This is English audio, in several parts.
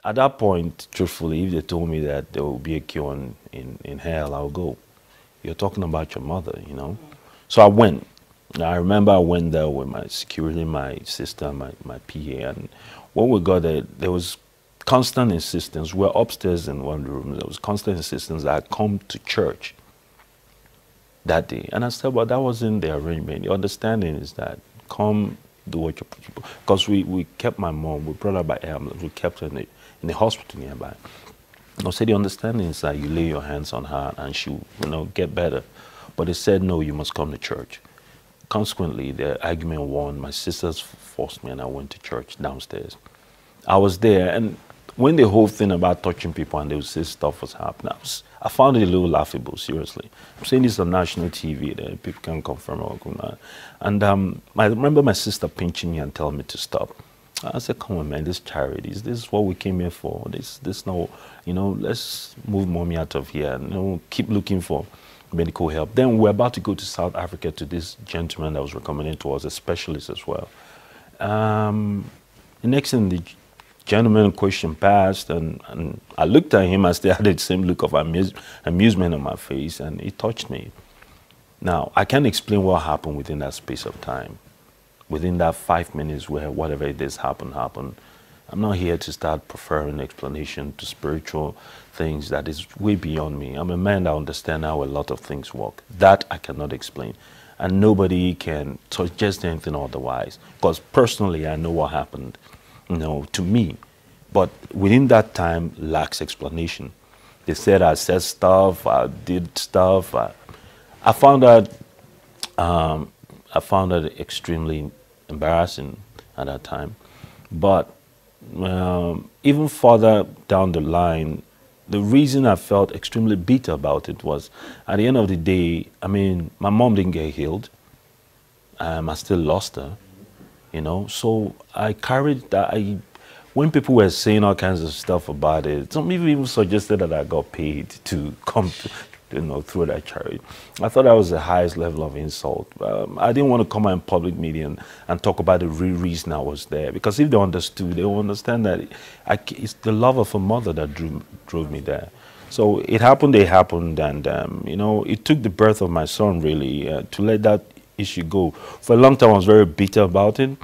at that point, truthfully, if they told me that there will be a cure in hell, I'll go. You're talking about your mother, you know. So I went. I remember I went there with my security, my sister, my PA, and when we got there was constant insistence. We were upstairs in one room. There was constant insistence that I come to church that day. And I said, well, that wasn't the arrangement. The understanding is that come do what you're supposed to. Because we kept my mom, we brought her by ambulance, we kept her in the hospital nearby. I said, the understanding is that you lay your hands on her and she'll, get better. But they said, no, you must come to church. Consequently, the argument won. My sisters forced me and I went to church downstairs. I was there, and when the whole thing about touching people and they would say stuff was happening, I found it a little laughable, seriously. I'm saying this on national TV, that people can confirm or not. And I remember my sister pinching me and telling me to stop. I said, come on, man, this charity, this is what we came here for. This no, let's move mommy out of here and keep looking for medical help. Then we're about to go to South Africa to this gentleman that was recommended to us, a specialist as well. The next thing, the gentleman in question passed, and I looked at him. I still had the same look of amusement on my face, and it touched me. Now, I can't explain what happened within that space of time. Within that 5 minutes where whatever it is happened. I'm not here to start preferring explanation to spiritual things that is way beyond me. I'm a man that understands how a lot of things work. That I cannot explain. And nobody can suggest anything otherwise. Because personally, I know what happened, to me. But within that time, lacks explanation. They said I said stuff, I did stuff. I found that extremely embarrassing at that time. But even further down the line, the reason I felt extremely bitter about it was, at the end of the day, my mom didn't get healed. I still lost her, So I carried that. When people were saying all kinds of stuff about it, some people even suggested that I got paid to come through that charity. I thought that was the highest level of insult. I didn't want to come out in public media and talk about the real reason I was there, because if they understood, they would understand that it's the love of a mother that drove me there. So it happened, and it took the birth of my son really to let that issue go. For a long time, I was very bitter about it.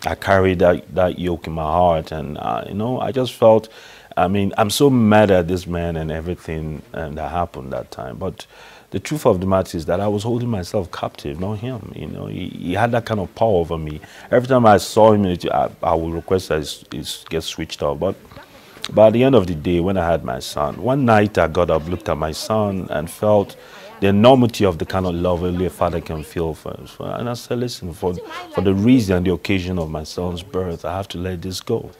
I carried that yoke in my heart, and I just felt, I'm so mad at this man and everything that happened that time. But the truth of the matter is that I was holding myself captive, not him. He had that kind of power over me. Every time I saw him, I would request that it gets switched off. But at the end of the day, when I had my son, one night I got up, looked at my son, and felt the enormity of the kind of love only a father can feel for us. And I said, listen, for the reason, the occasion of my son's birth, I have to let this go.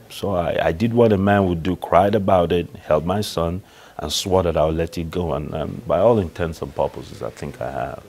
So I did what a man would do, cried about it, held my son, and swore that I would let it go. And by all intents and purposes, I think I have.